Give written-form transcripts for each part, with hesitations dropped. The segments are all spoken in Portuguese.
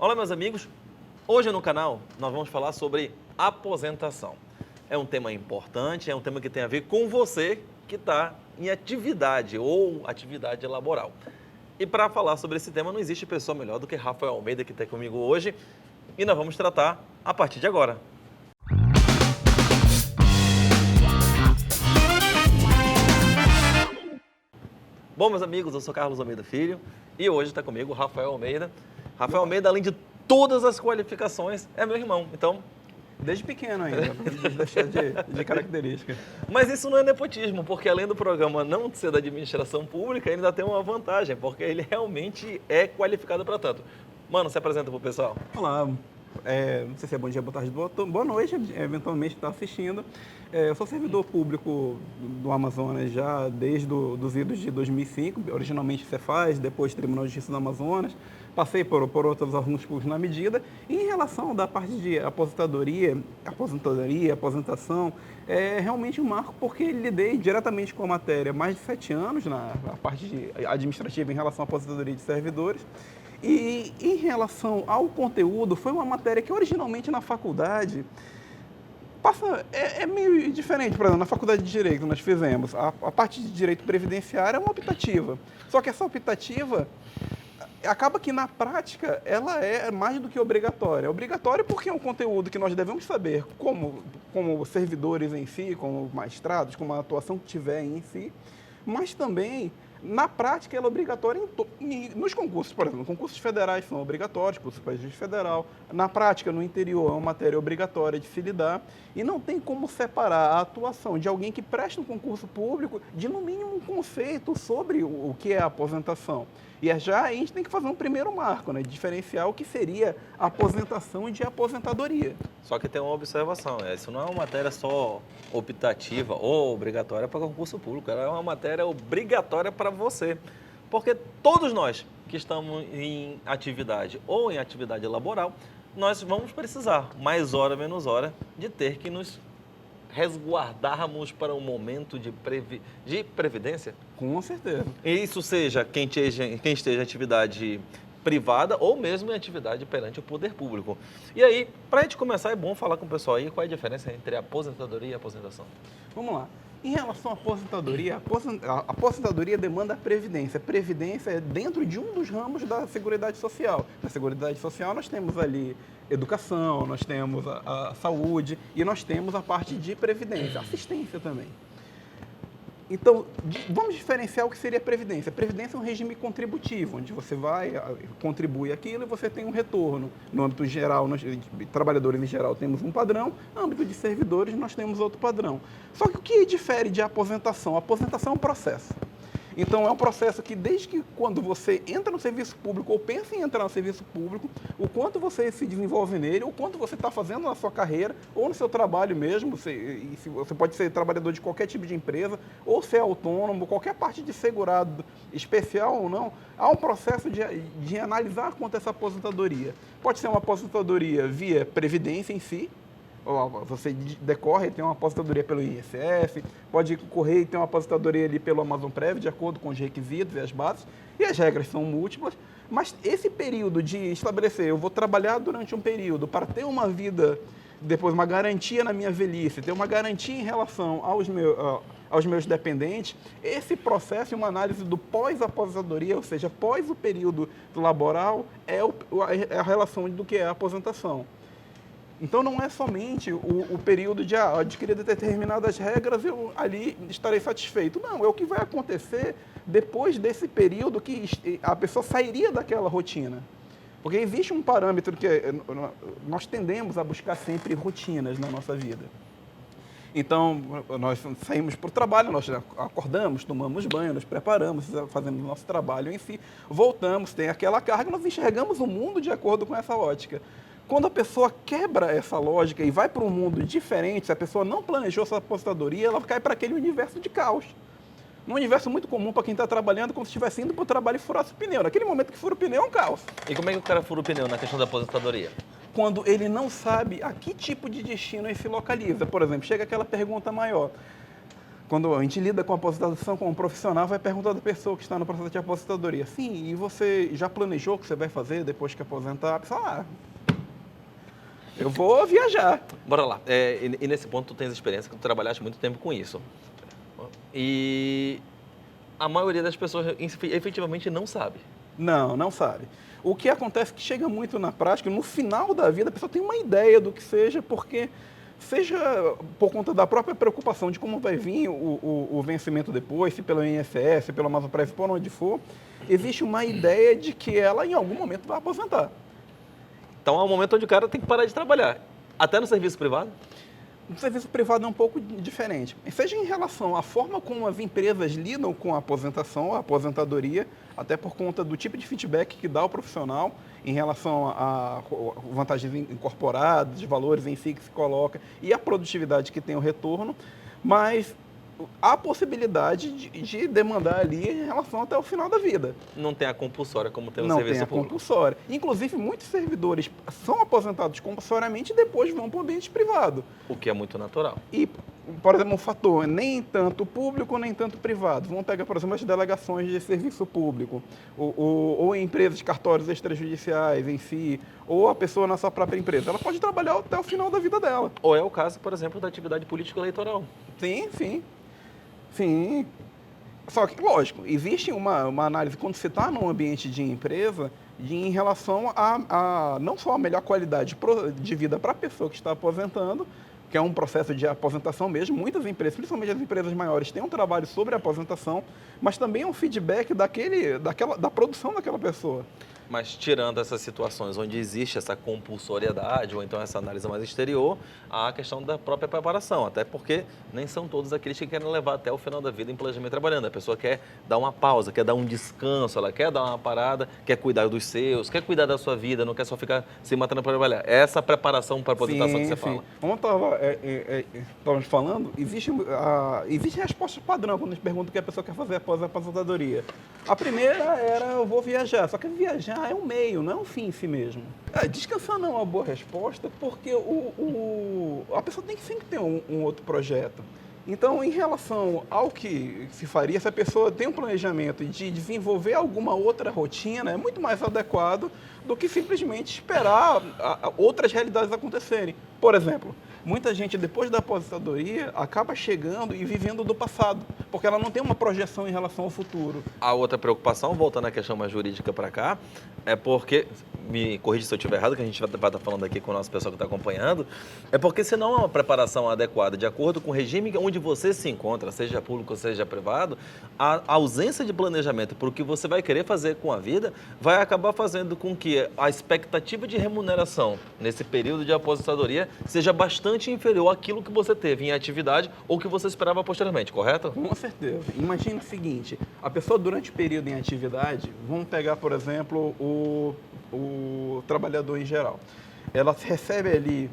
Olá, meus amigos. Hoje no canal nós vamos falar sobre aposentação. É um tema importante, é um tema que tem a ver com você que está em atividade ou atividade laboral. E para falar sobre esse tema não existe pessoa melhor do que Rafael Almeida, que está comigo hoje, e nós vamos tratar a partir de agora. Bom, meus amigos, eu sou Carlos Almeida Filho e hoje está comigo o Rafael Almeida. Rafael Almeida, além de todas as qualificações, é meu irmão, então... Desde pequeno ainda, cheio de características. Mas isso não é nepotismo, porque além do programa não ser da administração pública, ele ainda tem uma vantagem, porque ele realmente é qualificado para tanto. Mano, se apresenta pro pessoal. Olá, não sei se é bom dia, boa tarde, boa noite, eventualmente está assistindo. Eu sou servidor público do Amazonas já desde os idos de 2005, originalmente Cefaz, depois Tribunal de Justiça do Amazonas. Passei por outros órgãos públicos na medida. E em relação da parte de aposentadoria, aposentação, é realmente um marco porque lidei diretamente com a matéria mais de 7 anos na parte administrativa em relação à aposentadoria de servidores. E em relação ao conteúdo, foi uma matéria que originalmente na faculdade é meio diferente. Por exemplo, na faculdade de Direito nós fizemos, a parte de Direito Previdenciário é uma optativa. Só que essa optativa acaba que na prática ela é mais do que obrigatória. É obrigatória porque é um conteúdo que nós devemos saber como servidores em si, como magistrados, como a atuação que tiver em si, mas também... Na prática, ela é obrigatória nos concursos, por exemplo, concursos federais são obrigatórios, concursos para juiz federal. Na prática, no interior, é uma matéria obrigatória de se lidar e não tem como separar a atuação de alguém que presta um concurso público de, no mínimo, um conceito sobre o que é a aposentação. E já a gente tem que fazer um primeiro marco, né, diferenciar o que seria aposentação de aposentadoria. Só que tem uma observação, isso não é uma matéria só optativa ou obrigatória para concurso público, ela é uma matéria obrigatória para você. Porque todos nós que estamos em atividade ou em atividade laboral, nós vamos precisar, mais hora menos hora, de ter que nos resguardarmos para um momento de previdência? Com certeza. Isso seja quem esteja em atividade privada ou mesmo em atividade perante o poder público. E aí, para a gente começar, é bom falar com o pessoal aí qual é a diferença entre aposentadoria e aposentação. Vamos lá. Em relação à aposentadoria, a aposentadoria demanda a previdência. A previdência é dentro de um dos ramos da Seguridade Social. Na Seguridade Social nós temos ali educação, nós temos a saúde e nós temos a parte de previdência, assistência também. Então, vamos diferenciar o que seria a previdência. A previdência é um regime contributivo, onde você vai, contribui aquilo e você tem um retorno. No âmbito geral, nós, trabalhadores em geral, temos um padrão, no âmbito de servidores, nós temos outro padrão. Só que o que difere de aposentação? A aposentação é um processo. Então, é um processo que, desde que quando você entra no serviço público ou pensa em entrar no serviço público, o quanto você se desenvolve nele, o quanto você está fazendo na sua carreira ou no seu trabalho mesmo, você pode ser trabalhador de qualquer tipo de empresa, ou ser autônomo, qualquer parte de segurado, especial ou não, há um processo de analisar quanto essa aposentadoria. Pode ser uma aposentadoria via previdência em si, você decorre e tem uma aposentadoria pelo INSS, pode correr e ter uma aposentadoria ali pelo Amazon Prev, de acordo com os requisitos e as bases, e as regras são múltiplas, mas esse período de estabelecer, eu vou trabalhar durante um período para ter uma vida, depois uma garantia na minha velhice, ter uma garantia em relação aos meus dependentes, esse processo e uma análise do pós-aposentadoria, ou seja, pós o período laboral, é a relação do que é a aposentação. Então, não é somente o período de adquirir determinadas regras, eu ali estarei satisfeito. Não, é o que vai acontecer depois desse período que a pessoa sairia daquela rotina. Porque existe um parâmetro que nós tendemos a buscar sempre rotinas na nossa vida. Então, nós saímos para o trabalho, nós acordamos, tomamos banho, nos preparamos, fazemos o nosso trabalho em si, voltamos, tem aquela carga, nós enxergamos o mundo de acordo com essa ótica. Quando a pessoa quebra essa lógica e vai para um mundo diferente, se a pessoa não planejou essa aposentadoria, ela cai para aquele universo de caos. Num universo muito comum para quem está trabalhando, como se estivesse indo para o trabalho e furasse o pneu. Naquele momento que fura o pneu é um caos. E como é que o cara fura o pneu na questão da aposentadoria? Quando ele não sabe a que tipo de destino ele se localiza. Por exemplo, chega aquela pergunta maior. quando a gente lida com a aposentadoção como profissional, vai perguntar da pessoa que está no processo de aposentadoria. Sim, e você já planejou o que você vai fazer depois que aposentar? A pessoa, eu vou viajar. Bora lá. E nesse ponto tu tens experiência, que tu trabalhaste muito tempo com isso. E a maioria das pessoas efetivamente não sabe. Não sabe. O que acontece é que chega muito na prática, no final da vida, a pessoa tem uma ideia do que seja, porque seja por conta da própria preocupação de como vai vir o vencimento depois, se pelo INSS, se pela Masoprev, por onde for, existe uma ideia de que ela em algum momento vai aposentar. Então é um momento onde o cara tem que parar de trabalhar. Até no serviço privado? No serviço privado é um pouco diferente. Seja em relação à forma como as empresas lidam com a aposentação, a aposentadoria, até por conta do tipo de feedback que dá o profissional em relação a vantagens incorporadas, valores em si que se coloca e a produtividade que tem o retorno, mas há possibilidade de demandar ali em relação até o final da vida. Não tem a compulsória como tem no Não serviço tem a público. compulsória. Inclusive, muitos servidores são aposentados compulsoriamente e depois vão para o ambiente privado. O que é muito natural. E, por exemplo, um fator, nem tanto público, nem tanto privado. Vamos pegar, por exemplo, as delegações de serviço público, ou empresas, cartórios extrajudiciais em si, ou a pessoa na sua própria empresa. Ela pode trabalhar até o final da vida dela. Ou é o caso, por exemplo, da atividade político-eleitoral. Sim. Só que, lógico, existe uma análise quando você está num ambiente de empresa em relação a não só a melhor qualidade de vida para a pessoa que está aposentando, que é um processo de aposentação mesmo. Muitas empresas, principalmente as empresas maiores, têm um trabalho sobre a aposentação, mas também um feedback da produção daquela pessoa. Mas tirando essas situações onde existe essa compulsoriedade, ou então essa análise mais exterior, há a questão da própria preparação, até porque nem são todos aqueles que querem levar até o final da vida em planejamento trabalhando. A pessoa quer dar uma pausa, quer dar um descanso, ela quer dar uma parada, quer cuidar dos seus, quer cuidar da sua vida, não quer só ficar se matando para trabalhar. Essa preparação para a aposentação que você fala. Como estávamos falando, existe resposta padrão quando a gente pergunta o que a pessoa quer fazer após a aposentadoria. A primeira era, eu vou viajar, só que viajar é um meio, não é um fim em si mesmo. Descansar não é uma boa resposta, porque a pessoa tem que sempre ter um outro projeto. Então, em relação ao que se faria, se a pessoa tem um planejamento de desenvolver alguma outra rotina, é muito mais adequado do que simplesmente esperar outras realidades acontecerem. Por exemplo, muita gente, depois da aposentadoria, acaba chegando e vivendo do passado, porque ela não tem uma projeção em relação ao futuro. A outra preocupação, voltando à questão mais jurídica para cá, é porque, me corrija se eu estiver errado, que a gente vai estar falando aqui com o nosso pessoal que está acompanhando, é porque se não há uma preparação adequada, de acordo com o regime onde você se encontra, seja público ou seja privado, a ausência de planejamento para o que você vai querer fazer com a vida vai acabar fazendo com que a expectativa de remuneração nesse período de aposentadoria seja bastante inferior àquilo que você teve em atividade ou que você esperava posteriormente, correto? Com certeza. Imagina o seguinte, a pessoa durante o período em atividade, vamos pegar, por exemplo, o trabalhador em geral. Ela recebe ali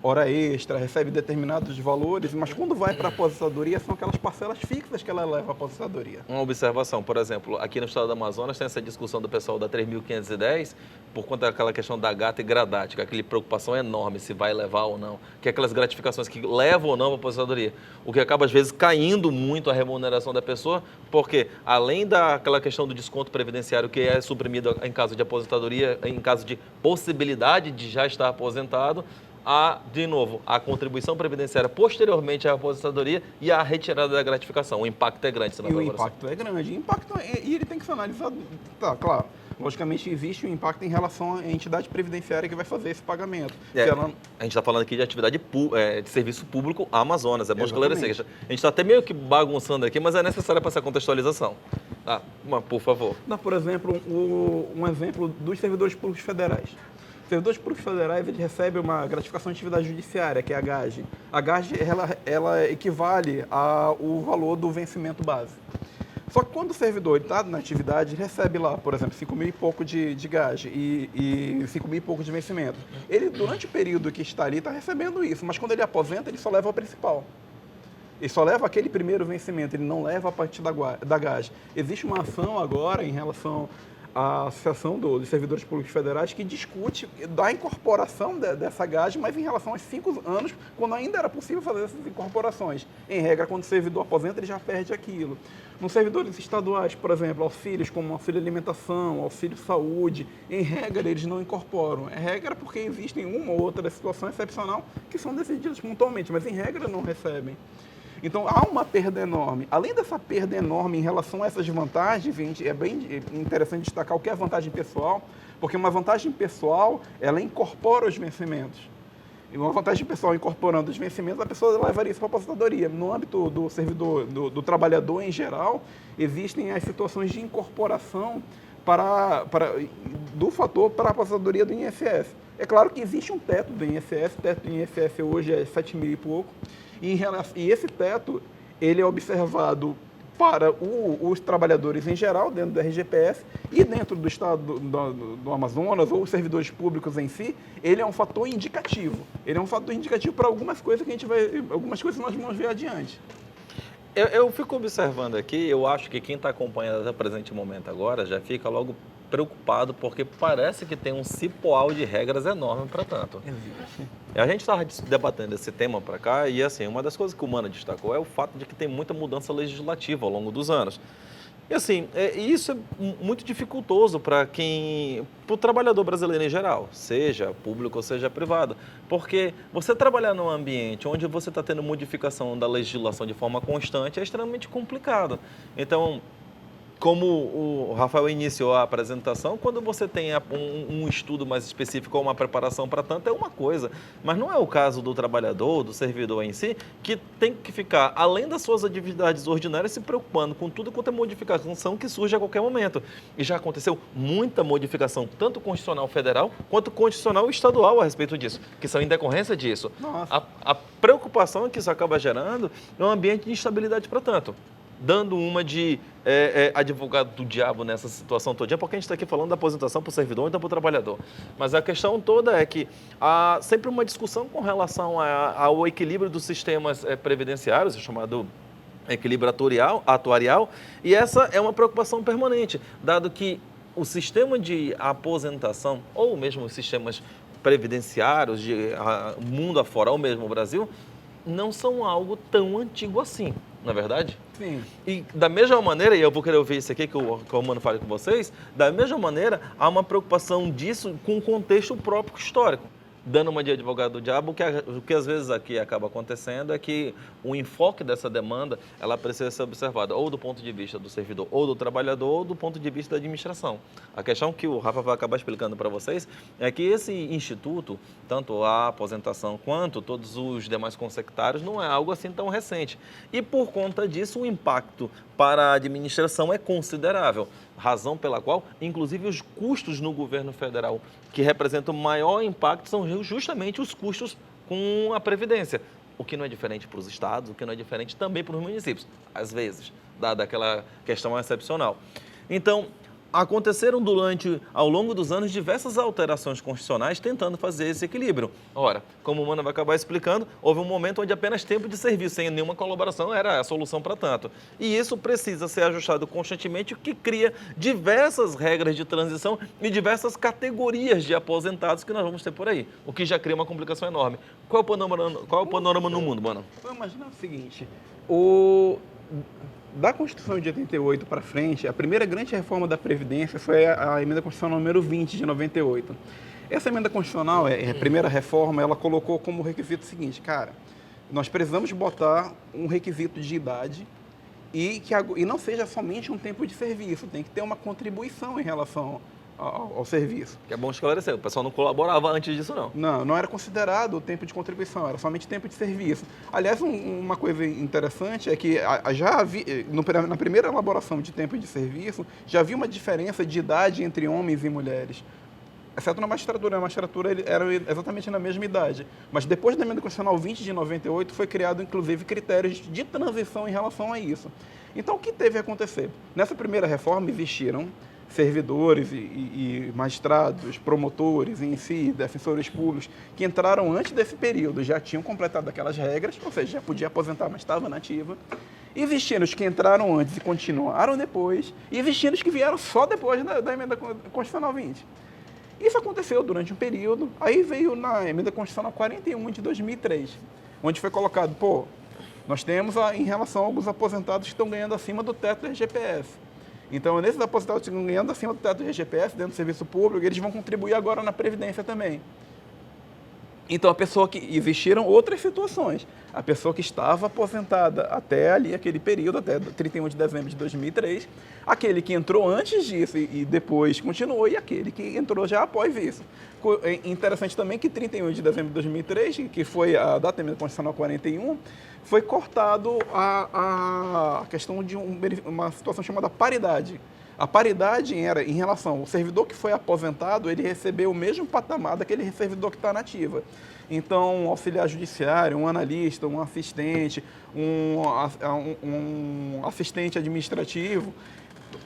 hora extra, recebe determinados valores, mas quando vai para a aposentadoria são aquelas parcelas fixas que ela leva à aposentadoria. Uma observação, por exemplo, aqui no estado do Amazonas tem essa discussão do pessoal da 3.510 por conta daquela questão da gata e gradate, com aquela preocupação enorme se vai levar ou não, que é aquelas gratificações que levam ou não para a aposentadoria, o que acaba às vezes caindo muito a remuneração da pessoa, porque além daquela questão do desconto previdenciário que é suprimido em caso de aposentadoria, em caso de possibilidade de já estar aposentado, de novo, a contribuição previdenciária posteriormente à aposentadoria e a retirada da gratificação. O impacto é grande. E o impacto é grande. E ele tem que ser analisado, tá, claro. Logicamente, existe um impacto em relação à entidade previdenciária que vai fazer esse pagamento. A gente está falando aqui de atividade de serviço público Amazonas. É bom esclarecer. A gente está até meio que bagunçando aqui, mas é necessária para essa contextualização. Por favor. Dá, por exemplo, um exemplo dos servidores públicos federais. Servidores públicos federais, eles recebem uma gratificação de atividade judiciária, que é a GAGE. A GAGE, ela equivale ao valor do vencimento base. Só que quando o servidor está na atividade, ele recebe lá, por exemplo, 5 mil e pouco de GAGE e 5 mil e pouco de vencimento. Ele, durante o período que está ali, está recebendo isso, mas quando ele aposenta, ele só leva o principal. Ele só leva aquele primeiro vencimento, ele não leva a partir da GAGE. Existe uma ação agora em relação a Associação dos Servidores Públicos Federais, que discute da incorporação dessa grade, mas em relação aos 5 anos, quando ainda era possível fazer essas incorporações. Em regra, quando o servidor aposenta, ele já perde aquilo. Nos servidores estaduais, por exemplo, auxílios como auxílio alimentação, auxílio saúde, em regra, eles não incorporam. Em regra, porque existem uma ou outra situação excepcional que são decididas pontualmente, mas em regra não recebem. Então, há uma perda enorme. Além dessa perda enorme em relação a essas vantagens, gente, é bem interessante destacar o que é a vantagem pessoal, porque uma vantagem pessoal, ela incorpora os vencimentos. E uma vantagem pessoal incorporando os vencimentos, a pessoa levaria isso para a aposentadoria. No âmbito do servidor, do trabalhador em geral, existem as situações de incorporação do fator para a aposentadoria do INSS. É claro que existe um teto do INSS, o teto do INSS hoje é 7 mil e pouco, e esse teto, ele é observado para os trabalhadores em geral, dentro do RGPS, e dentro do estado do Amazonas, ou os servidores públicos em si, ele é um fator indicativo. Ele é um fator indicativo para algumas coisas algumas coisas nós vamos ver adiante. Eu fico observando aqui, eu acho que quem está acompanhando até o presente momento agora já fica logo preocupado, porque parece que tem um cipoal de regras enorme para tanto. A gente estava debatendo esse tema para cá e, assim, uma das coisas que o Mano destacou é o fato de que tem muita mudança legislativa ao longo dos anos. E, assim, isso é muito dificultoso para o trabalhador brasileiro em geral, seja público ou seja privado, porque você trabalhar num ambiente onde você está tendo modificação da legislação de forma constante é extremamente complicado. Então, como o Rafael iniciou a apresentação, quando você tem um estudo mais específico ou uma preparação para tanto, é uma coisa. Mas não é o caso do trabalhador, do servidor em si, que tem que ficar, além das suas atividades ordinárias, se preocupando com tudo quanto é modificação que surge a qualquer momento. E já aconteceu muita modificação, tanto constitucional federal, quanto constitucional estadual a respeito disso, que são em decorrência disso. A preocupação que isso acaba gerando é um ambiente de instabilidade para tanto. Dando uma de advogado do diabo nessa situação todinha, porque a gente está aqui falando da aposentação para o servidor e então para o trabalhador. Mas a questão toda é que há sempre uma discussão com relação ao equilíbrio dos sistemas previdenciários, chamado equilíbrio atuarial, e essa é uma preocupação permanente, dado que o sistema de aposentação, ou mesmo os sistemas previdenciários de mundo afora, ou mesmo o Brasil, não são algo tão antigo assim, não é verdade? Sim. E da mesma maneira, e eu vou querer ouvir isso aqui que o Mano fale com vocês, da mesma maneira há uma preocupação disso com o contexto próprio histórico. Dando uma de advogado do diabo, o que às vezes aqui acaba acontecendo é que o enfoque dessa demanda, ela precisa ser observada ou do ponto de vista do servidor ou do trabalhador ou do ponto de vista da administração. A questão que o Rafa vai acabar explicando para vocês é que esse instituto, tanto a aposentação quanto todos os demais consectários, não é algo assim tão recente. E por conta disso, o impacto para a administração é considerável. Razão pela qual, inclusive, os custos no governo federal que representam o maior impacto são justamente os custos com a Previdência, o que não é diferente para os estados, o que não é diferente também para os municípios, às vezes, dada aquela questão excepcional. Então, aconteceram ao longo dos anos, diversas alterações constitucionais tentando fazer esse equilíbrio. Ora, como o Mano vai acabar explicando, houve um momento onde apenas tempo de serviço, sem nenhuma colaboração, era a solução para tanto. E isso precisa ser ajustado constantemente, o que cria diversas regras de transição e diversas categorias de aposentados que nós vamos ter por aí, o que já cria uma complicação enorme. Qual é o panorama no mundo, Mano? Vamos imaginar o seguinte, da Constituição de 88 para frente, a primeira grande reforma da Previdência foi a emenda constitucional número 20 de 98. Essa emenda constitucional, a primeira reforma, ela colocou como requisito o seguinte, cara, nós precisamos botar um requisito de idade e não seja somente um tempo de serviço, tem que ter uma contribuição em relação ao serviço. Que é bom esclarecer, o pessoal não colaborava antes disso, não. Não era considerado o tempo de contribuição, era somente tempo de serviço. Aliás, uma coisa interessante é que na primeira elaboração de tempo de serviço, já havia uma diferença de idade entre homens e mulheres. Exceto na magistratura. A magistratura era exatamente na mesma idade. Mas depois da emenda constitucional 20 de 98, foi criado, inclusive, critérios de transição em relação a isso. Então, o que teve a acontecer? Nessa primeira reforma, existiram servidores e magistrados, promotores em si, defensores públicos, que entraram antes desse período, já tinham completado aquelas regras, ou seja, já podia aposentar, mas estava nativa. Existiram os que entraram antes e continuaram depois, e existiram os que vieram só depois da Emenda Constitucional 20. Isso aconteceu durante um período, aí veio na Emenda Constitucional 41 de 2003, onde foi colocado, nós temos em relação a alguns aposentados que estão ganhando acima do teto do RGPS. Então, nesses aposentados que estão ganhando acima do teto do RGPS, dentro do serviço público, eles vão contribuir agora na Previdência também. Então, a pessoa que... Existiram outras situações. A pessoa que estava aposentada até ali, aquele período, até 31 de dezembro de 2003, aquele que entrou antes disso e depois continuou, e aquele que entrou já após isso. É interessante também que 31 de dezembro de 2003, que foi a data da Emenda Constitucional 41, foi cortado a questão de uma situação chamada paridade. A paridade era em relação ao servidor que foi aposentado, ele recebeu o mesmo patamar daquele servidor que está na ativa. Então, um auxiliar judiciário, um analista, um assistente, um assistente administrativo,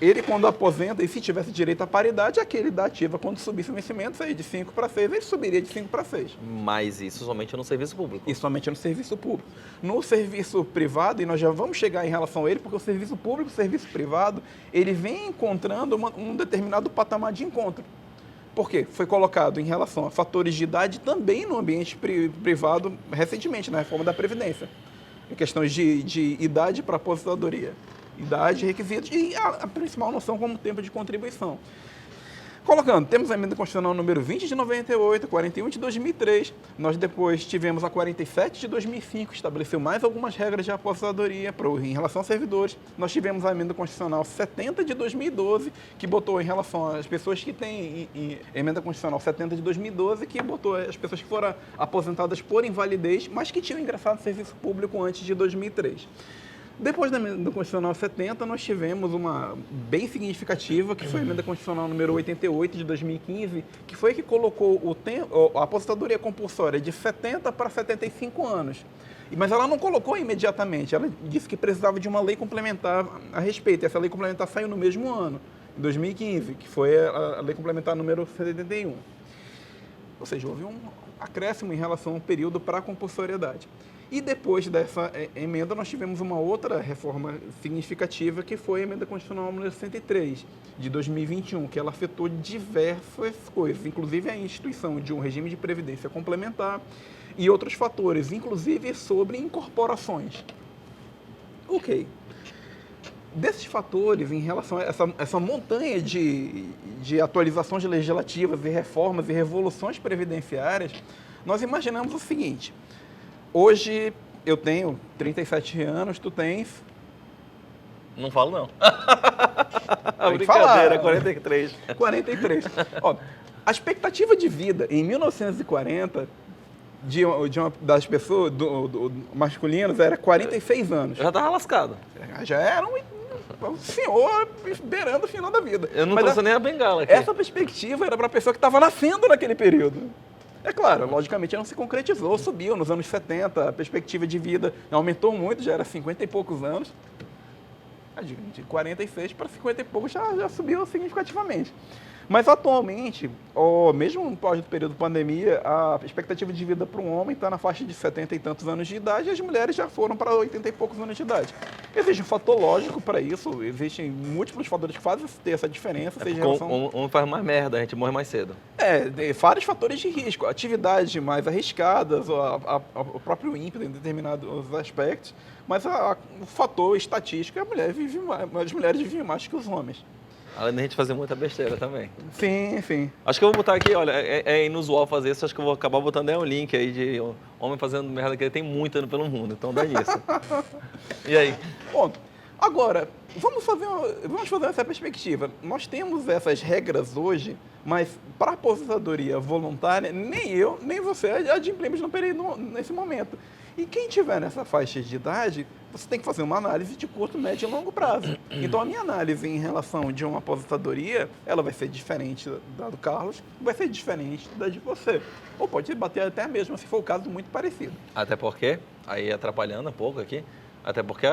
ele quando aposenta, e se tivesse direito à paridade, aquele da ativa, quando subisse o vencimento, sair de 5 para 6, ele subiria de 5 para 6. Mas isso somente no serviço público. Isso somente no serviço público. No serviço privado, e nós já vamos chegar em relação a ele, porque o serviço público e o serviço privado, ele vem encontrando um determinado patamar de encontro. Por quê? Foi colocado em relação a fatores de idade também no ambiente privado recentemente, na reforma da Previdência. Em questões de idade para aposentadoria. Idade, requisitos e a principal noção como tempo de contribuição. Colocando, temos a Emenda Constitucional número 20 de 98, 41 de 2003, nós depois tivemos a 47 de 2005, que estabeleceu mais algumas regras de aposentadoria em relação aos servidores. Nós tivemos a Emenda Constitucional 70 de 2012, que botou em relação às pessoas que têm... Emenda Constitucional 70 de 2012, que botou as pessoas que foram aposentadas por invalidez, mas que tinham ingressado no serviço público antes de 2003. Depois da Emenda Constitucional 70, nós tivemos uma bem significativa, que foi a Emenda Constitucional número 88 de 2015, que foi que colocou a aposentadoria compulsória de 70 para 75 anos. Mas ela não colocou imediatamente, ela disse que precisava de uma lei complementar a respeito. Essa lei complementar saiu no mesmo ano, em 2015, que foi a lei complementar número 71. Ou seja, houve um acréscimo em relação ao período para a compulsoriedade. E depois dessa emenda, nós tivemos uma outra reforma significativa, que foi a Emenda Constitucional número 103, de 2021, que ela afetou diversas coisas, inclusive a instituição de um regime de previdência complementar e outros fatores, inclusive sobre incorporações. Ok. Desses fatores, em relação a essa montanha de atualizações legislativas e reformas e revoluções previdenciárias, nós imaginamos o seguinte: hoje eu tenho 37 anos, tu tens... Não falo não. Brincadeira, 43. 43. Ó, a expectativa de vida em 1940 das pessoas masculinas era 46 anos. Eu já tava lascado. Já era um senhor beirando o final da vida. Eu não trouxe nem a bengala aqui. Essa perspectiva era para a pessoa que estava nascendo naquele período. É claro, logicamente não se concretizou, subiu nos anos 70, a perspectiva de vida aumentou muito, já era 50 e poucos anos. De 46 para 50 e poucos já subiu significativamente. Mas atualmente, mesmo no pós-período de pandemia, a expectativa de vida para um homem está na faixa de 70 e tantos anos de idade e as mulheres já foram para 80 e poucos anos de idade. Existe um fator lógico para isso, existem múltiplos fatores que fazem ter essa diferença. Seja relação... Um faz mais merda, a gente morre mais cedo. Vários fatores de risco, atividades mais arriscadas, o próprio ímpeto em determinados aspectos, mas o fator estatístico é as mulheres vivem mais que os homens. Além da gente fazer muita besteira também. Sim, sim. Acho que eu vou botar aqui, olha, é inusual fazer isso, acho que eu vou acabar botando um link aí de homem fazendo merda, que ele tem muito ano pelo mundo, então dá nisso. E aí? Bom, agora, vamos fazer essa perspectiva. Nós temos essas regras hoje, mas para a aposentadoria voluntária, nem eu, nem você adimplimos nesse momento. E quem tiver nessa faixa de idade, você tem que fazer uma análise de curto, médio e longo prazo. Então, a minha análise em relação de uma aposentadoria, ela vai ser diferente da do Carlos, vai ser diferente da de você. Ou pode bater até mesmo, se for o caso, muito parecido. Até porque, aí atrapalhando um pouco aqui, Até porque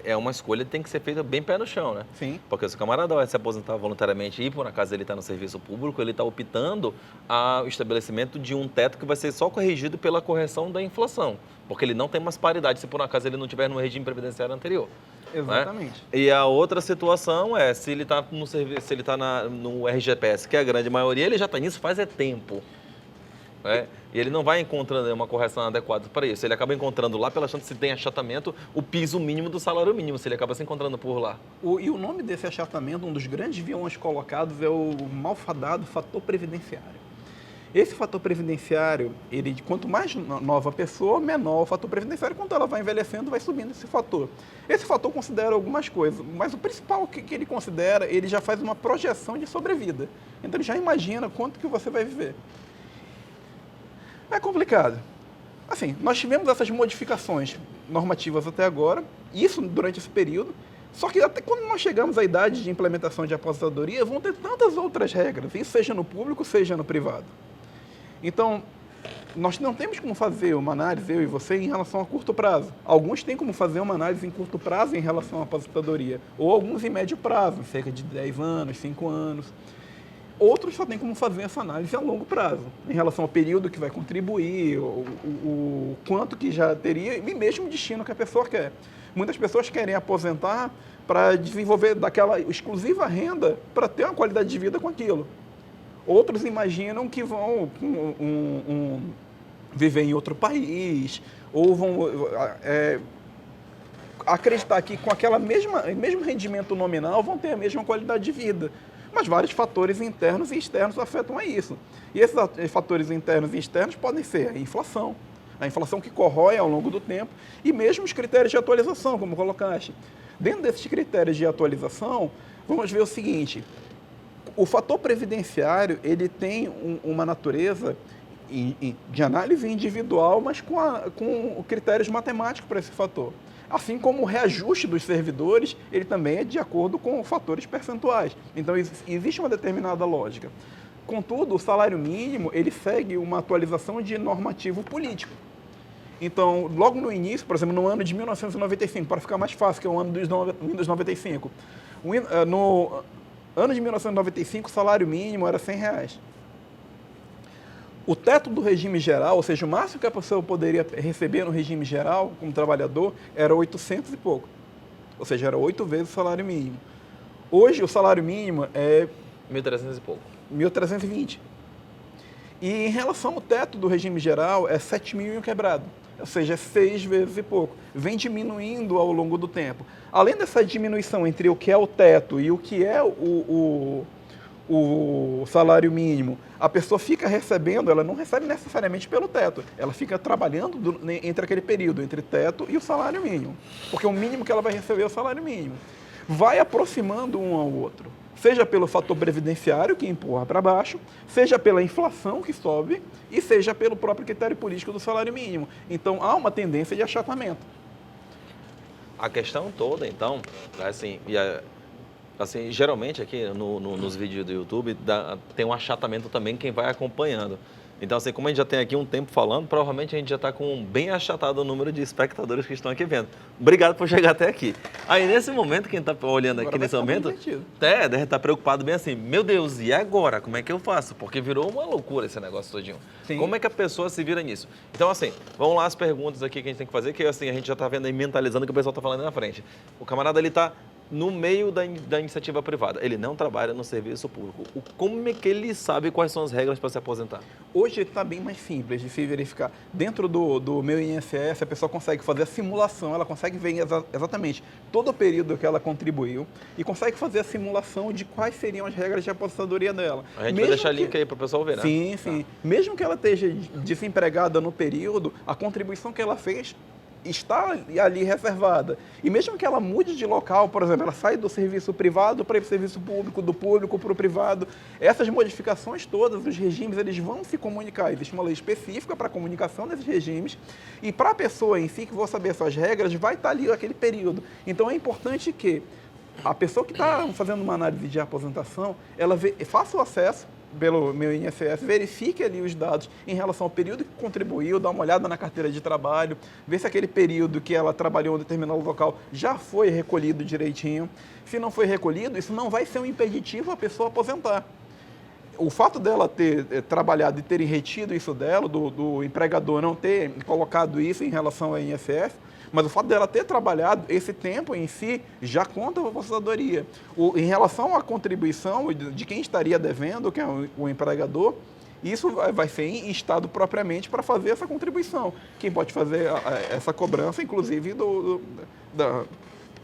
é uma escolha que tem que ser feita bem pé no chão, né? Sim. Porque se o camarada vai se aposentar voluntariamente e, por acaso, ele está no serviço público, ele está optando ao estabelecimento de um teto que vai ser só corrigido pela correção da inflação. Porque ele não tem mais paridade se, por acaso, ele não estiver no regime previdenciário anterior. Exatamente. Né? E a outra situação é, se ele está no serviço, se ele está no RGPS, que é a grande maioria, ele já está nisso faz tempo. Né? E ele não vai encontrando uma correção adequada para isso. Ele acaba encontrando lá, pela chance se tem achatamento, o piso mínimo do salário mínimo, se ele acaba se encontrando por lá. E o nome desse achatamento, um dos grandes vilões colocados, é o malfadado fator previdenciário. Esse fator previdenciário, quanto mais nova a pessoa, menor o fator previdenciário. Quanto ela vai envelhecendo, vai subindo esse fator. Esse fator considera algumas coisas, mas o principal que ele considera, ele já faz uma projeção de sobrevida. Então ele já imagina quanto que você vai viver. É complicado. Assim, nós tivemos essas modificações normativas até agora, isso durante esse período, só que até quando nós chegamos à idade de implementação de aposentadoria, vão ter tantas outras regras, isso seja no público, seja no privado. Então, nós não temos como fazer uma análise, eu e você, em relação a curto prazo. Alguns têm como fazer uma análise em curto prazo em relação à aposentadoria, ou alguns em médio prazo, cerca de 10 anos, 5 anos. Outros só têm como fazer essa análise a longo prazo, em relação ao período que vai contribuir, o quanto que já teria, e mesmo o destino que a pessoa quer. Muitas pessoas querem aposentar para desenvolver daquela exclusiva renda para ter uma qualidade de vida com aquilo. Outros imaginam que vão viver em outro país, ou vão acreditar que com aquela mesmo rendimento nominal vão ter a mesma qualidade de vida. Mas vários fatores internos e externos afetam a isso. E esses fatores internos e externos podem ser a inflação que corrói ao longo do tempo, e mesmo os critérios de atualização, como colocaste. Dentro desses critérios de atualização, vamos ver o seguinte: o fator previdenciário ele tem uma natureza de análise individual, mas com critérios matemáticos para esse fator. Assim como o reajuste dos servidores, ele também é de acordo com fatores percentuais. Então, existe uma determinada lógica. Contudo, o salário mínimo, ele segue uma atualização de normativo político. Então, logo no início, por exemplo, no ano de 1995, para ficar mais fácil, que é o ano dos Windows 95, no ano de 1995, o salário mínimo era R$100. O teto do regime geral, ou seja, o máximo que a pessoa poderia receber no regime geral, como trabalhador, era 800 e pouco. Ou seja, era 8 vezes o salário mínimo. Hoje, o salário mínimo é 1.300 e pouco. 1.320. E em relação ao teto do regime geral, é 7.000 quebrado. Ou seja, é 6 vezes e pouco. Vem diminuindo ao longo do tempo. Além dessa diminuição entre o que é o teto e o que é o salário mínimo, a pessoa fica recebendo, ela não recebe necessariamente pelo teto, ela fica trabalhando entre aquele período, entre teto e o salário mínimo, porque o mínimo que ela vai receber é o salário mínimo. Vai aproximando um ao outro, seja pelo fator previdenciário, que empurra para baixo, seja pela inflação que sobe, e seja pelo próprio critério político do salário mínimo. Então, há uma tendência de achatamento. A questão toda, então, assim, geralmente aqui nos vídeos do YouTube tem um achatamento também quem vai acompanhando. Então, assim, como a gente já tem aqui um tempo falando, provavelmente a gente já está com um bem achatado o número de espectadores que estão aqui vendo. Obrigado por chegar até aqui. Aí, nesse momento, quem está olhando aqui nesse momento, deve estar preocupado bem assim, meu Deus, e agora? Como é que eu faço? Porque virou uma loucura esse negócio todinho. Sim. Como é que a pessoa se vira nisso? Então, assim, vamos lá as perguntas aqui que a gente tem que fazer, que assim, a gente já está vendo aí, mentalizando o que o pessoal está falando aí na frente. O camarada, ele está no meio da iniciativa privada. Ele não trabalha no serviço público. Como é que ele sabe quais são as regras para se aposentar? Hoje está bem mais simples de se verificar. Dentro do meu INSS, a pessoa consegue fazer a simulação, ela consegue ver exatamente todo o período que ela contribuiu e consegue fazer a simulação de quais seriam as regras de aposentadoria dela. A gente vai deixar link aí para o pessoal ver, né? Sim, sim. Tá. Mesmo que ela esteja desempregada no período, a contribuição que ela fez está ali reservada. E mesmo que ela mude de local, por exemplo, ela sai do serviço privado para o serviço público, do público para o privado, essas modificações todas, os regimes, eles vão se comunicar. Existe uma lei específica para a comunicação desses regimes e para a pessoa em si, que vou saber suas regras, vai estar ali aquele período. Então é importante que a pessoa que está fazendo uma análise de aposentação, ela faça o acesso pelo meu INSS, verifique ali os dados em relação ao período que contribuiu, dá uma olhada na carteira de trabalho, vê se aquele período que ela trabalhou em determinado local já foi recolhido direitinho. Se não foi recolhido, isso não vai ser um impeditivo à pessoa aposentar. O fato dela ter trabalhado e terem retido isso dela, do empregador não ter colocado isso em relação ao INSS, mas o fato dela ter trabalhado, esse tempo em si já conta para a aposentadoria. Em relação à contribuição de quem estaria devendo, que é o empregador, isso vai ser instado propriamente para fazer essa contribuição. Quem pode fazer essa cobrança, inclusive,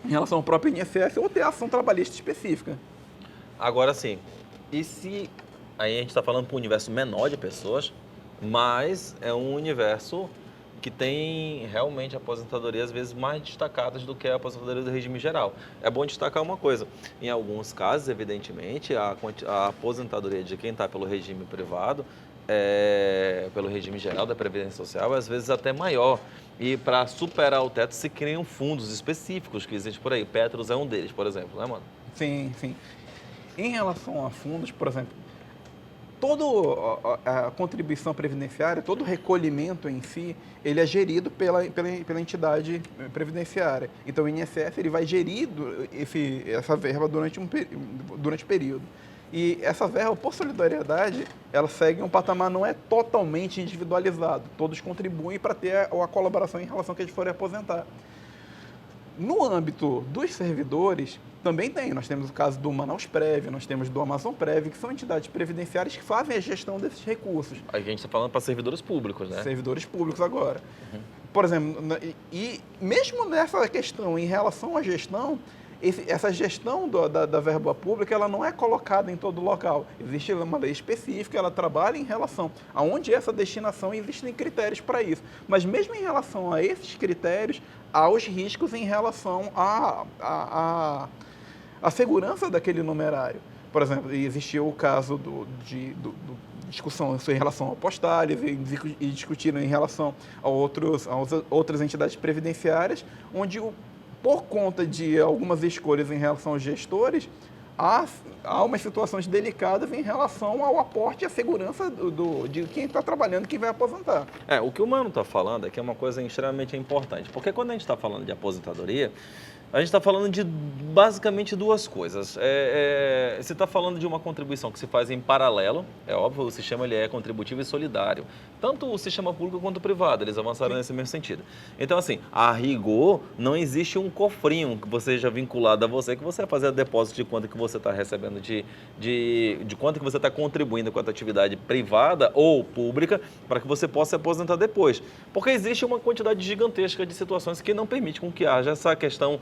em relação ao próprio INSS ou ter ação trabalhista específica. Agora sim, e se aí a gente está falando para um universo menor de pessoas, mas é um universo que tem realmente aposentadorias às vezes mais destacadas do que a aposentadoria do regime geral. É bom destacar uma coisa, em alguns casos, evidentemente, a aposentadoria de quem está pelo regime privado, pelo regime geral da Previdência Social, é às vezes até maior. E para superar o teto se criam fundos específicos que existem por aí. Petros é um deles, por exemplo, né, mano? Sim, sim. Em relação a fundos, por exemplo, toda a contribuição previdenciária, todo o recolhimento em si, ele é gerido pela entidade previdenciária. Então, o INSS ele vai gerir essa verba durante o período. E essa verba, por solidariedade, ela segue um patamar, não é totalmente individualizado. Todos contribuem para ter a colaboração em relação a que eles forem aposentar. No âmbito dos servidores, também tem. Nós temos o caso do Manausprev, nós temos do Amazon Prev, que são entidades previdenciárias que fazem a gestão desses recursos. A gente está falando para servidores públicos, né? Servidores públicos agora. Por exemplo, e mesmo nessa questão em relação à gestão, essa gestão da verba pública, ela não é colocada em todo local. Existe uma lei específica, ela trabalha em relação a onde é essa destinação e existem critérios para isso. Mas mesmo em relação a esses critérios, há os riscos em relação à segurança daquele numerário. Por exemplo, existiu o caso de discussão em relação ao postais e discutiram em relação a outras entidades previdenciárias, onde por conta de algumas escolhas em relação aos gestores, há umas situações delicadas em relação ao aporte e à segurança de quem está trabalhando, quem vai aposentar. O que o Mano está falando é que é uma coisa extremamente importante, porque quando a gente está falando de aposentadoria, a gente está falando de basicamente duas coisas. Você está falando de uma contribuição que se faz em paralelo, é óbvio, o sistema ele é contributivo e solidário. Tanto o sistema público quanto o privado, eles avançaram nesse mesmo sentido. Então, assim, a rigor, não existe um cofrinho que você já vinculado a você, que você vai fazer depósito de quanto que você está recebendo, de quanto que você está contribuindo com a atividade privada ou pública, para que você possa se aposentar depois. Porque existe uma quantidade gigantesca de situações que não permite com que haja essa questão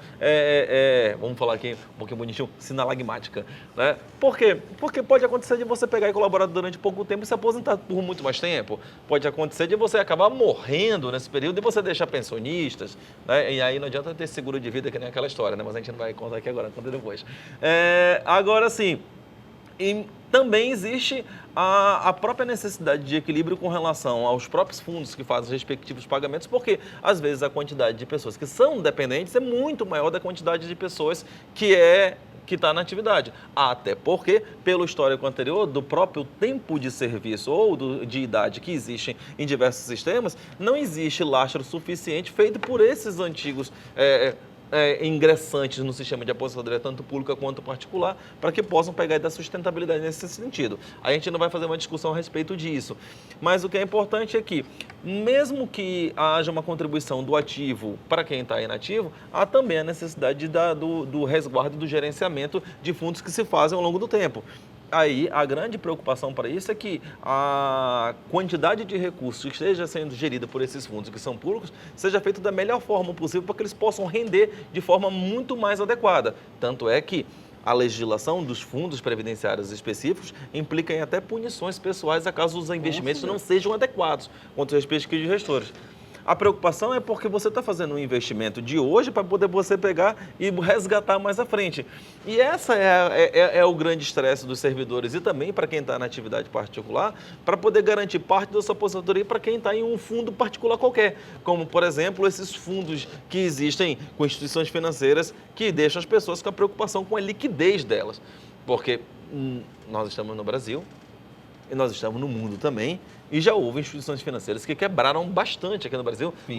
vamos falar aqui um pouquinho bonitinho, sinalagmática, né? Por quê? Porque pode acontecer de você pegar e colaborar durante pouco tempo e se aposentar por muito mais tempo. Pode acontecer de você acabar morrendo nesse período e você deixar pensionistas, né? E aí não adianta ter seguro de vida, que nem aquela história, né? Mas a gente não vai contar aqui agora, conta depois. Agora sim, e também existe a própria necessidade de equilíbrio com relação aos próprios fundos que fazem os respectivos pagamentos, porque às vezes a quantidade de pessoas que são dependentes é muito maior da quantidade de pessoas que está na atividade. Até porque, pelo histórico anterior, do próprio tempo de serviço ou de idade que existe em diversos sistemas, não existe lastro suficiente feito por esses antigos ingressantes no sistema de aposentadoria, tanto pública quanto particular, para que possam pegar e dar sustentabilidade nesse sentido. A gente não vai fazer uma discussão a respeito disso, mas o que é importante é que, mesmo que haja uma contribuição do ativo para quem está inativo, há também a necessidade do resguardo e do gerenciamento de fundos que se fazem ao longo do tempo. Aí, a grande preocupação para isso é que a quantidade de recursos que esteja sendo gerida por esses fundos que são públicos seja feita da melhor forma possível para que eles possam render de forma muito mais adequada. Tanto é que a legislação dos fundos previdenciários específicos implica em até punições pessoais a caso os investimentos não sejam adequados contra os respectivos gestores. A preocupação é porque você está fazendo um investimento de hoje para poder você pegar e resgatar mais à frente. E essa é o grande estresse dos servidores e também para quem está na atividade particular, para poder garantir parte da sua aposentadoria para quem está em um fundo particular qualquer. Como, por exemplo, esses fundos que existem com instituições financeiras que deixam as pessoas com a preocupação com a liquidez delas. Porque nós estamos no Brasil, E nós estamos no mundo também, e já houve instituições financeiras que quebraram bastante aqui no Brasil, Sim.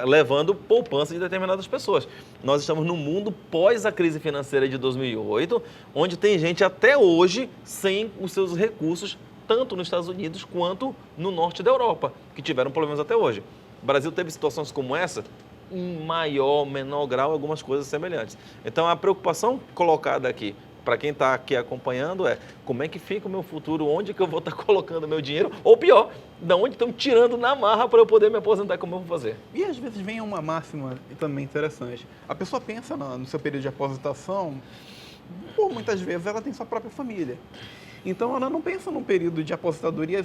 levando poupança de determinadas pessoas. Nós estamos no mundo pós a crise financeira de 2008, onde tem gente até hoje sem os seus recursos, tanto nos Estados Unidos quanto no norte da Europa, que tiveram problemas até hoje. O Brasil teve situações como essa, em maior, menor grau, algumas coisas semelhantes. Então, a preocupação colocada aqui, para quem está aqui acompanhando, é como é que fica o meu futuro, onde que eu vou estar colocando meu dinheiro, ou pior, de onde estão tirando na marra para eu poder me aposentar, como eu vou fazer. E às vezes vem uma máxima também interessante. A pessoa pensa no seu período de aposentação, por muitas vezes ela tem sua própria família. Então ela não pensa num período de aposentadoria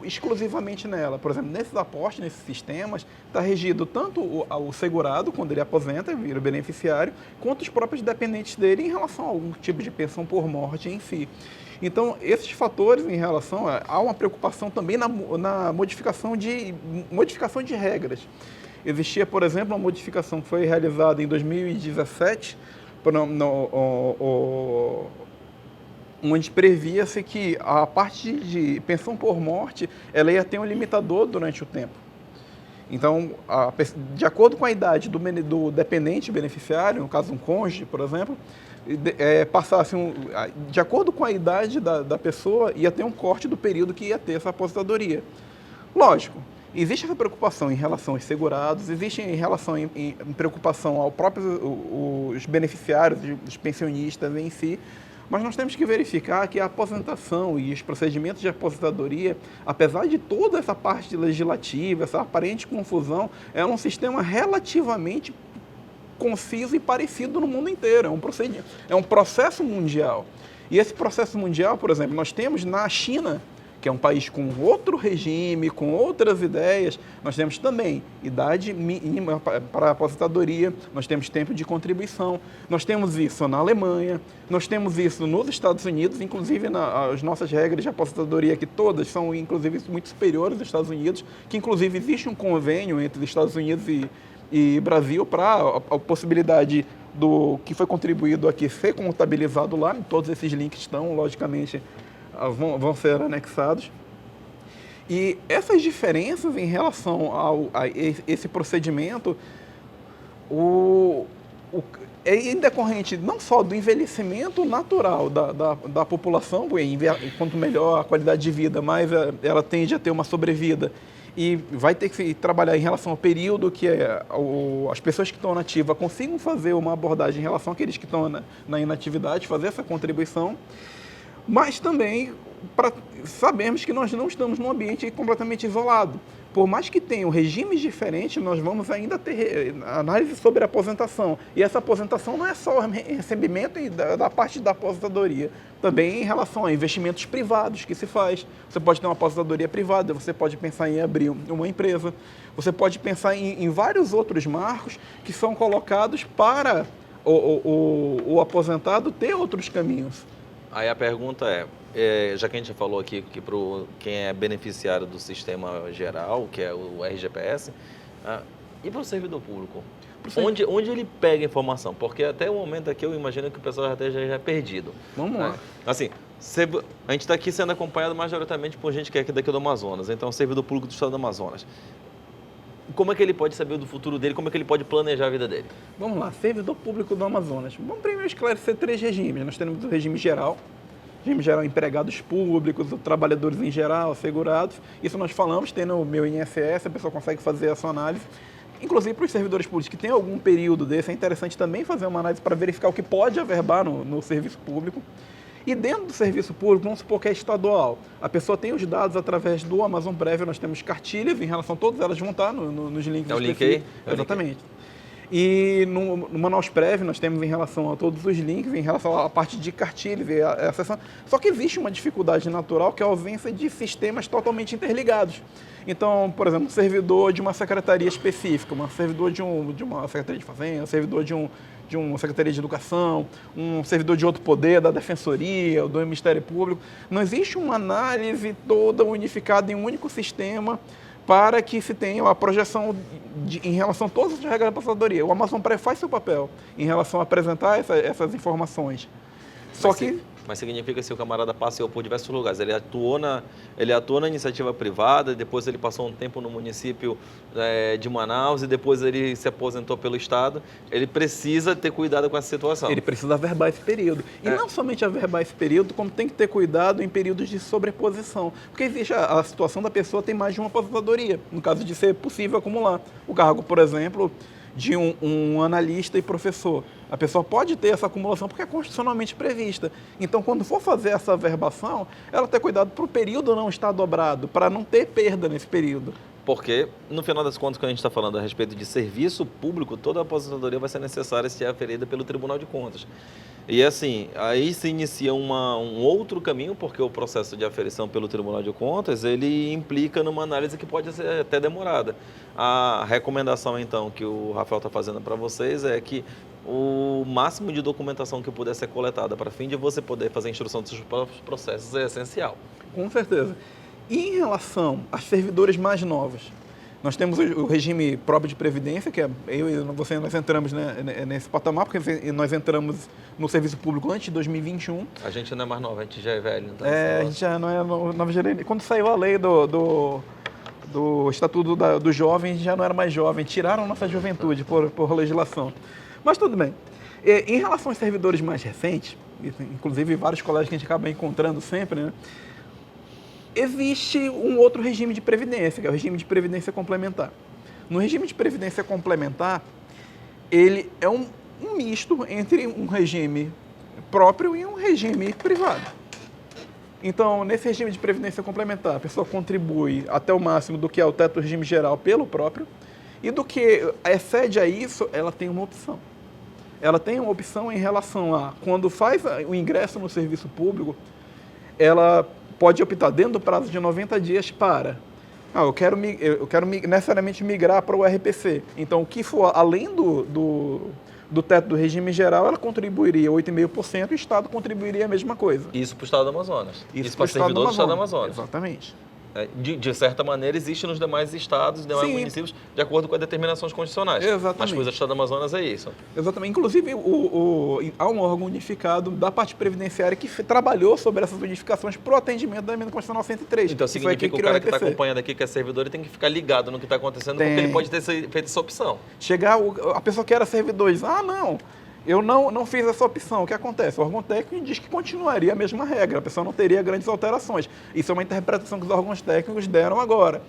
exclusivamente nela. Por exemplo, nesses aportes, nesses sistemas, está regido tanto o segurado, quando ele aposenta, vira beneficiário, quanto os próprios dependentes dele em relação a algum tipo de pensão por morte em si. Então, esses fatores em relação há uma preocupação também na modificação de regras. Existia, por exemplo, uma modificação que foi realizada em 2017, onde previa-se que a parte de pensão por morte ela ia ter um limitador durante o tempo. Então, de acordo com a idade do dependente beneficiário, no caso um cônjuge, por exemplo, de acordo com a idade da pessoa, ia ter um corte do período que ia ter essa aposentadoria. Lógico, existe essa preocupação em relação aos segurados, existe em relação em preocupação ao os beneficiários, os pensionistas em si, mas nós temos que verificar que a aposentação e os procedimentos de aposentadoria, apesar de toda essa parte legislativa, essa aparente confusão, é um sistema relativamente conciso e parecido no mundo inteiro. É um processo mundial. E esse processo mundial, por exemplo, nós temos na China, que é um país com outro regime, com outras ideias, nós temos também idade mínima para a aposentadoria, nós temos tempo de contribuição, nós temos isso na Alemanha, nós temos isso nos Estados Unidos, inclusive as nossas regras de aposentadoria, que todas são, inclusive, muito superiores aos Estados Unidos, que, inclusive, existe um convênio entre os Estados Unidos e Brasil para a possibilidade do que foi contribuído aqui ser contabilizado lá, todos esses links estão, logicamente, vão ser anexados. E essas diferenças em relação a esse procedimento é decorrente não só do envelhecimento natural da população, quanto melhor a qualidade de vida, mais ela tende a ter uma sobrevida, e vai ter que se trabalhar em relação ao período que as pessoas que estão na ativa consigam fazer uma abordagem em relação àqueles que estão na inatividade, fazer essa contribuição. Mas também para sabermos que nós não estamos num ambiente completamente isolado. Por mais que tenham regimes diferentes, nós vamos ainda ter análise sobre a aposentação. E essa aposentação não é só o recebimento da parte da aposentadoria, também em relação a investimentos privados que se faz. Você pode ter uma aposentadoria privada, você pode pensar em abrir uma empresa, você pode pensar em vários outros marcos que são colocados para o aposentado ter outros caminhos. Aí a pergunta já que a gente já falou aqui que para quem é beneficiário do sistema geral, que é o RGPS, e para o servidor público? Onde ele pega a informação? Porque até o momento aqui eu imagino que o pessoal já esteja perdido. Vamos lá. Assim, a gente está aqui sendo acompanhado majoritariamente por gente que é aqui daqui do Amazonas, então o servidor público do estado do Amazonas. Como é que ele pode saber do futuro dele? Como é que ele pode planejar a vida dele? Vamos lá, servidor público do Amazonas. Vamos primeiro esclarecer 3 regimes. Nós temos o regime geral, empregados públicos, trabalhadores em geral, segurados. Isso nós falamos, tem no meu INSS, a pessoa consegue fazer essa análise. Inclusive para os servidores públicos que têm algum período desse, é interessante também fazer uma análise para verificar o que pode averbar no serviço público. E dentro do serviço público, vamos supor que é estadual. A pessoa tem os dados através do Amazon Prévio, nós temos cartilhas, em relação a todas elas vão estar nos links. É o link aí? Exatamente. E no Manaus Prévio nós temos em relação a todos os links, em relação à parte de cartilhas e a seção. Só que existe uma dificuldade natural, que é a ausência de sistemas totalmente interligados. Então, por exemplo, um servidor de uma secretaria específica, um servidor de uma secretaria de fazenda, um servidor de uma secretaria de educação, um servidor de outro poder, da defensoria, do Ministério Público. Não existe uma análise toda unificada em um único sistema para que se tenha a projeção em relação a todas as regras da aposentadoria. O Amazon Prévio faz seu papel em relação a apresentar essas informações. mas significa que o camarada passeou por diversos lugares. Ele atuou na iniciativa privada, depois ele passou um tempo no município de Manaus e depois ele se aposentou pelo Estado. Ele precisa ter cuidado com essa situação. Ele precisa averbar esse período. E não somente averbar esse período, como tem que ter cuidado em períodos de sobreposição. Porque existe a situação da pessoa tem mais de uma aposentadoria, no caso de ser possível acumular. O cargo, por exemplo, de um analista e professor. A pessoa pode ter essa acumulação porque é constitucionalmente prevista. Então, quando for fazer essa averbação, ela ter cuidado para o período não estar dobrado, para não ter perda nesse período. Porque, no final das contas, quando a gente está falando a respeito de serviço público, toda a aposentadoria vai ser necessária ser aferida pelo Tribunal de Contas. E assim, aí se inicia um outro caminho, porque o processo de aferição pelo Tribunal de Contas, ele implica numa análise que pode ser até demorada. A recomendação, então, que o Rafael está fazendo para vocês é que o máximo de documentação que puder ser coletada para fim de você poder fazer a instrução dos seus próprios processos é essencial. Com certeza. E em relação aos servidores mais novos, nós temos o regime próprio de previdência, que eu e você, nós entramos nesse patamar, porque nós entramos no serviço público antes de 2021. A gente não é mais novo, a gente já é velho. Então a gente já não é nova geração. Quando saiu a lei do Estatuto do Jovem, a gente já não era mais jovem, tiraram nossa juventude por legislação. Mas tudo bem. Em relação aos servidores mais recentes, inclusive vários colégios que a gente acaba encontrando sempre, né? Existe um outro regime de previdência, que é o regime de previdência complementar. No regime de previdência complementar, ele é um misto entre um regime próprio e um regime privado. Então, nesse regime de previdência complementar, a pessoa contribui até o máximo do que é o teto do regime geral pelo próprio, e do que excede a isso, ela tem uma opção. Ela tem uma opção em relação a, quando faz o ingresso no serviço público, ela pode optar dentro do prazo de 90 dias para, eu quero necessariamente migrar para o RPC. Então, o que for além do teto do regime geral, ela contribuiria 8,5% e o Estado contribuiria a mesma coisa. Isso para o Estado do Amazonas. Isso para o servidor do Estado do Amazonas. Exatamente. De certa maneira, existe nos demais estados, nos demais municípios, de acordo com as determinações constitucionais. Exatamente. Mas coisa do Estado do Amazonas é isso. Exatamente. Inclusive, há um órgão unificado da parte previdenciária que trabalhou sobre essas modificações para o atendimento da Emenda Constitucional 103. Então, significa que o cara que está acompanhando aqui, que é servidor, ele tem que ficar ligado no que está acontecendo, porque ele pode ter feito essa opção. A pessoa que era servidor diz, não, eu não fiz essa opção. O que acontece? O órgão técnico diz que continuaria a mesma regra, a pessoa não teria grandes alterações. Isso é uma interpretação que os órgãos técnicos deram agora.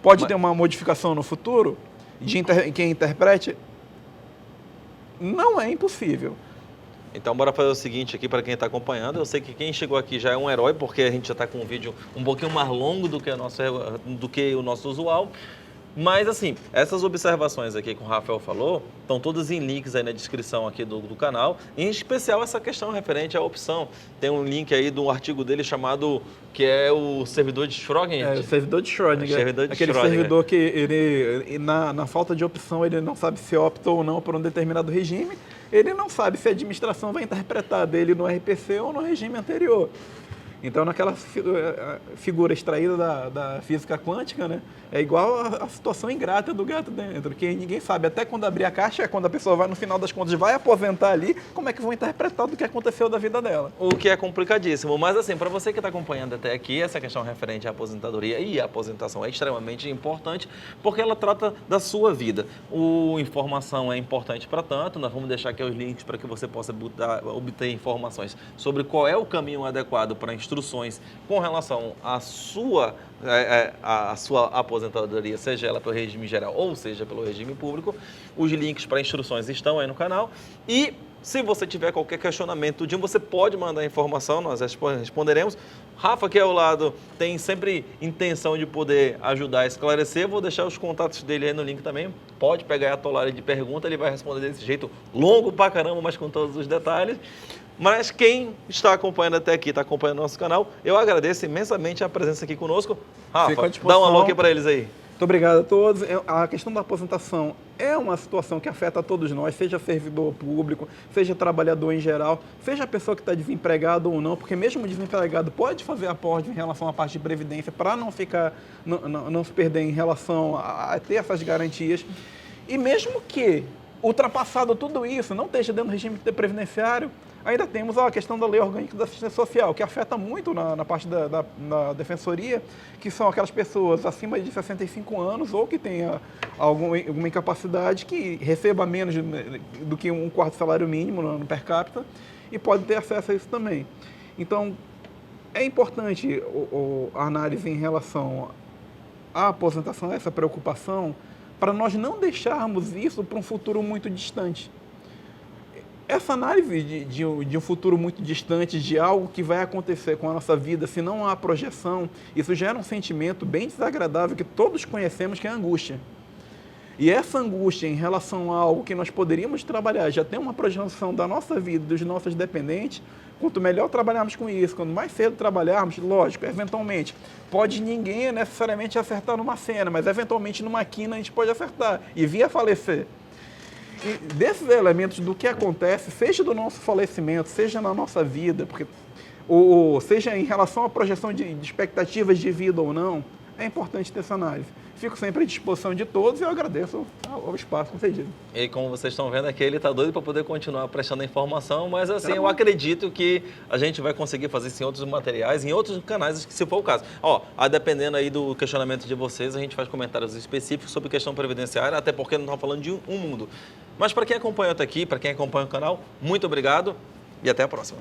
Pode ter uma modificação no futuro de quem interprete? Não é impossível. Então, bora fazer o seguinte aqui para quem está acompanhando. Eu sei que quem chegou aqui já é um herói, porque a gente já está com um vídeo um pouquinho mais longo do que o nosso usual. Mas, assim, essas observações aqui que o Rafael falou, estão todas em links aí na descrição aqui do canal. Em especial essa questão referente à opção. Tem um link aí de um artigo dele chamado, que é o servidor de Schrödinger. O servidor de Schrödinger. Aquele servidor que ele na falta de opção, ele não sabe se opta ou não por um determinado regime. Ele não sabe se a administração vai interpretar dele no RPC ou no regime anterior. Então, naquela figura extraída da física quântica, né, é igual a situação ingrata do gato dentro, que ninguém sabe. Até quando abrir a caixa, quando a pessoa vai, no final das contas, vai aposentar ali, como é que vão interpretar do que aconteceu da vida dela. O que é complicadíssimo. Mas, assim, para você que está acompanhando até aqui, essa questão referente à aposentadoria e à aposentação é extremamente importante, porque ela trata da sua vida. Informação é importante para tanto. Nós vamos deixar aqui os links para que você possa obter informações sobre qual é o caminho adequado para instruções com relação à sua aposentadoria, seja ela pelo regime geral ou seja pelo regime público. Os links para instruções estão aí no canal. E se você tiver qualquer questionamento, você pode mandar informação, nós responderemos. Rafa, aqui ao lado, tem sempre intenção de poder ajudar a esclarecer. Vou deixar os contatos dele aí no link também. Pode pegar a atolada de pergunta, ele vai responder desse jeito longo pra caramba, mas com todos os detalhes. Mas quem está acompanhando até aqui, está acompanhando o nosso canal, eu agradeço imensamente a presença aqui conosco. Rafa, dá um alô aqui para eles aí. Muito obrigado a todos. A questão da aposentação é uma situação que afeta a todos nós, seja servidor público, seja trabalhador em geral, seja a pessoa que está desempregado ou não, porque mesmo desempregado pode fazer aporte em relação à parte de previdência para não se perder em relação a ter essas garantias. E mesmo que ultrapassado tudo isso, não esteja dentro do regime previdenciário, Ainda temos a questão da Lei Orgânica da Assistência Social, que afeta muito na parte da defensoria, que são aquelas pessoas acima de 65 anos ou que tenha alguma incapacidade que receba menos do que um quarto salário mínimo no per capita e pode ter acesso a isso também. Então, é importante a análise em relação à aposentação, essa preocupação, para nós não deixarmos isso para um futuro muito distante. Essa análise de um futuro muito distante, de algo que vai acontecer com a nossa vida, se não há projeção, isso gera um sentimento bem desagradável que todos conhecemos, que é a angústia. E essa angústia em relação a algo que nós poderíamos trabalhar, já tem uma projeção da nossa vida, dos nossos dependentes, quanto melhor trabalharmos com isso, quanto mais cedo trabalharmos, lógico, eventualmente, pode ninguém necessariamente acertar numa cena, mas eventualmente numa quina a gente pode acertar e vir a falecer. E desses elementos do que acontece, seja do nosso falecimento, seja na nossa vida, ou seja em relação à projeção de expectativas de vida ou não, é importante ter essa análise. Fico sempre à disposição de todos e eu agradeço ao espaço concedido. E como vocês estão vendo aqui, ele está doido para poder continuar prestando informação, mas assim, eu acredito que a gente vai conseguir fazer isso em outros materiais, em outros canais, se for o caso. Ó, dependendo aí do questionamento de vocês, a gente faz comentários específicos sobre questão previdenciária, até porque não estamos falando de um mundo. Mas para quem acompanha até aqui, para quem acompanha o canal, muito obrigado e até a próxima.